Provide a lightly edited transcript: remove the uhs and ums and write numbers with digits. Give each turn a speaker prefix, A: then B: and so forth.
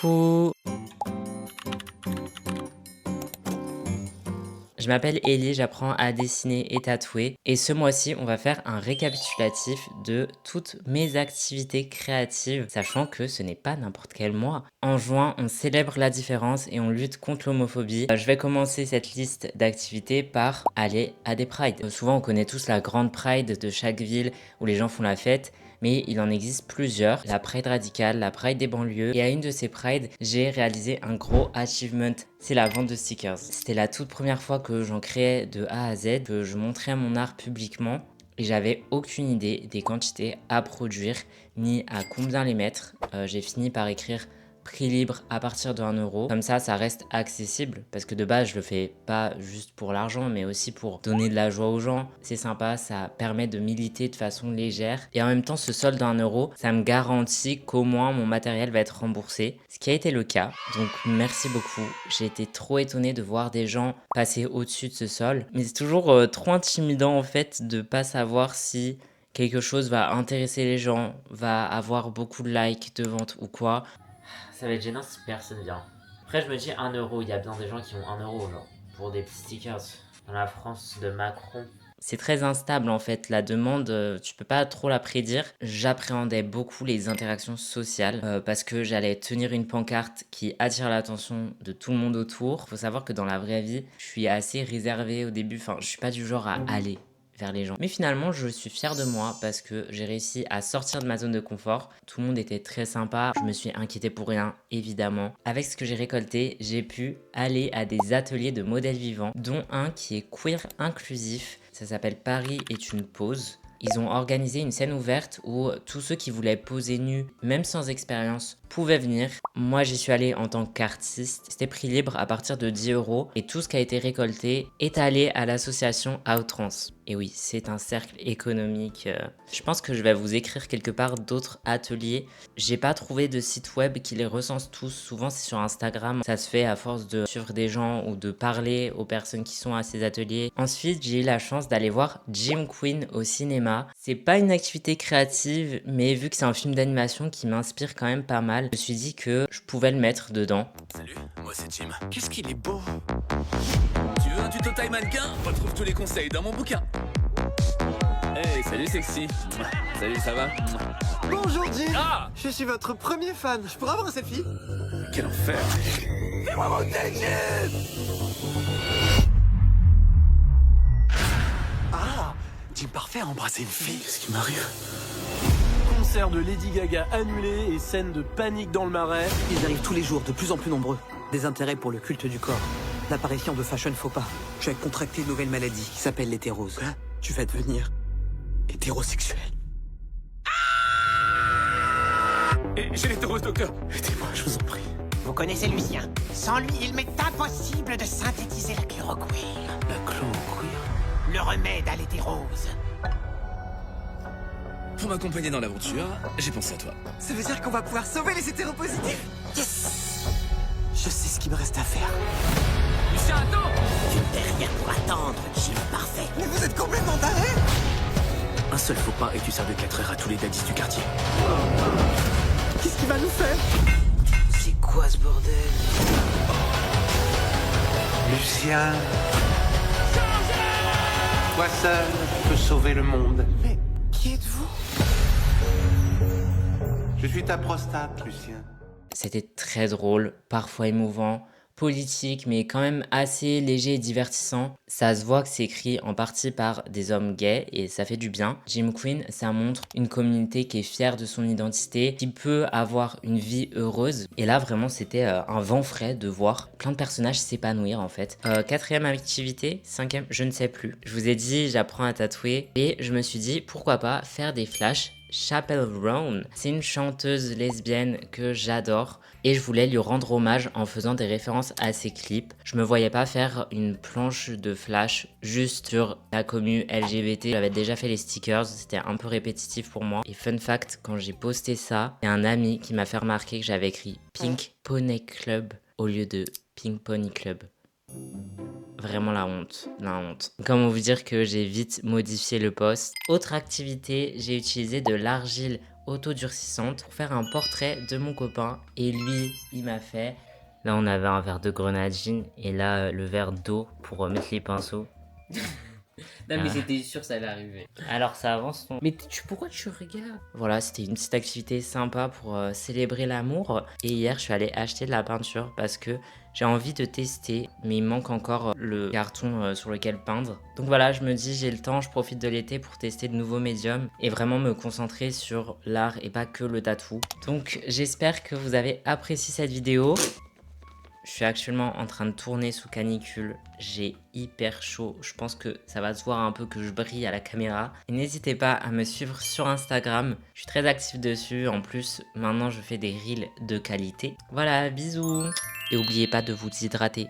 A: Coucou! Je m'appelle Ellie, j'apprends à dessiner et tatouer. Et ce mois-ci, on va faire un récapitulatif de toutes mes activités créatives, sachant que ce n'est pas n'importe quel mois. En juin, on célèbre la différence et on lutte contre l'homophobie. Je vais commencer cette liste d'activités par aller à des prides. Souvent, on connaît tous la grande pride de chaque ville où les gens font la fête. Mais il en existe plusieurs, la Pride radicale, la Pride des banlieues, et à une de ces Prides, j'ai réalisé un gros achievement, c'est la vente de stickers. C'était la toute première fois que j'en créais de A à Z, que je montrais mon art publiquement, et j'avais aucune idée des quantités à produire, ni à combien les mettre. J'ai fini par écrire prix libre à partir de 1 €. Comme ça reste accessible parce que de base, je le fais pas juste pour l'argent, mais aussi pour donner de la joie aux gens. C'est sympa, ça permet de militer de façon légère. Et en même temps, ce solde à 1 €, ça me garantit qu'au moins mon matériel va être remboursé, ce qui a été le cas. Donc merci beaucoup. J'ai été trop étonné de voir des gens passer au-dessus de ce solde. Mais c'est toujours trop intimidant en fait de pas savoir si quelque chose va intéresser les gens, va avoir beaucoup de likes, de ventes ou quoi. Ça va être gênant si personne vient. Après, je me dis 1 €, il y a bien des gens qui ont 1 € genre, pour des petits stickers. Dans la France de Macron. C'est très instable en fait, la demande, tu peux pas trop la prédire. J'appréhendais beaucoup les interactions sociales parce que j'allais tenir une pancarte qui attire l'attention de tout le monde autour. Faut savoir que dans la vraie vie, je suis assez réservé au début, enfin je suis pas du genre à aller vers les gens. Mais finalement, je suis fier de moi parce que j'ai réussi à sortir de ma zone de confort. Tout le monde était très sympa. Je me suis inquiété pour rien, évidemment. Avec ce que j'ai récolté, j'ai pu aller à des ateliers de modèles vivants, dont un qui est queer inclusif. Ça s'appelle Paris est une pause. Ils ont organisé une scène ouverte où tous ceux qui voulaient poser nus, même sans expérience, pouvaient venir. Moi, j'y suis allé en tant qu'artiste. C'était prix libre à partir de 10 € et tout ce qui a été récolté est allé à l'association Outrance. Et oui, c'est un cercle économique. Je pense que je vais vous écrire quelque part d'autres ateliers. J'ai pas trouvé de site web qui les recense tous. Souvent, c'est sur Instagram. Ça se fait à force de suivre des gens ou de parler aux personnes qui sont à ces ateliers. Ensuite, j'ai eu la chance d'aller voir Jim Queen au cinéma. C'est pas une activité créative, mais vu que c'est un film d'animation qui m'inspire quand même pas mal, je me suis dit que je pouvais le mettre dedans.
B: Salut, moi c'est Jim. Qu'est-ce qu'il est beau! Tu veux un tuto taille mannequin? Retrouve tous les conseils dans mon bouquin. Hey, salut sexy. Salut, ça va?
C: Bonjour Jim.
B: Ah!
C: Je suis votre premier fan. Je pourrais avoir un selfie?
B: Quel enfer! Fais-moi monter, Jim!
C: Ah, Jim parfait à embrasser une fille.
B: Qu'est-ce qui m'arrive?
D: Concert de Lady Gaga annulé et scène de panique dans le Marais.
C: Ils arrivent tous les jours, de plus en plus nombreux. Des intérêts pour le culte du corps. L'apparition de fashion faux pas. Je vais contracter une nouvelle maladie qui s'appelle l'hétérose. Tu vas devenir hétérosexuel.
B: Et j'ai l'hétérose, docteur. Aidez-moi, je vous en prie.
E: Vous connaissez Lucien. Sans lui, il m'est impossible de synthétiser la chloroquine.
B: La chloroquine.
E: Le remède à l'hétérose.
B: Pour m'accompagner dans l'aventure, j'ai pensé à toi.
C: Ça veut dire qu'on va pouvoir sauver les hétéropositifs. Yes. Je sais ce qu'il me reste à faire.
B: Lucien, attends!
E: Tu n'es rien pour attendre, Jim parfait.
C: Mais vous êtes complètement tarés.
B: Un seul faux pas et tu sers de 4 heures à tous les daddies du quartier.
C: Qu'est-ce qu'il va nous faire?
E: C'est quoi ce bordel?
F: Lucien. Toi seul peux sauver le monde.
C: Mais qui êtes-vous?
F: Je suis ta prostate, Lucien.
A: C'était très drôle, parfois émouvant, politique, mais quand même assez léger et divertissant. Ça se voit que c'est écrit en partie par des hommes gays et ça fait du bien. Jim Queen, ça montre une communauté qui est fière de son identité, qui peut avoir une vie heureuse. Et là, vraiment, c'était un vent frais de voir plein de personnages s'épanouir en fait. Quatrième activité, cinquième, je ne sais plus. Je vous ai dit, j'apprends à tatouer et je me suis dit, pourquoi pas faire des flashs. Chappell Roan, c'est une chanteuse lesbienne que j'adore et je voulais lui rendre hommage en faisant des références à ses clips. Je me voyais pas faire une planche de flash juste sur la commu LGBT. J'avais déjà fait les stickers, c'était un peu répétitif pour moi. Et fun fact, quand j'ai posté ça, il y a un ami qui m'a fait remarquer que j'avais écrit Pink Pony Club au lieu de Pink Pony Club. Vraiment la honte, la honte. Comment vous dire que j'ai vite modifié le post. Autre activité, j'ai utilisé de l'argile auto-durcissante pour faire un portrait de mon copain. Et lui, il m'a fait... Là, on avait un verre de grenadine et là, le verre d'eau pour mettre les pinceaux.
G: Non mais j'étais sûr que ça allait arriver.
A: Alors ça avance ton...
G: Mais pourquoi tu regardes?
A: Voilà, c'était une petite activité sympa pour célébrer l'amour. Et hier, je suis allé acheter de la peinture parce que j'ai envie de tester. Mais il me manque encore le carton sur lequel peindre. Donc voilà, je me dis, j'ai le temps, je profite de l'été pour tester de nouveaux médiums. Et vraiment me concentrer sur l'art et pas que le tatou. Donc j'espère que vous avez apprécié cette vidéo. Je suis actuellement en train de tourner sous canicule, j'ai hyper chaud, je pense que ça va se voir un peu que je brille à la caméra. Et n'hésitez pas à me suivre sur Instagram, je suis très actif dessus, en plus maintenant je fais des reels de qualité. Voilà, bisous. Et n'oubliez pas de vous hydrater.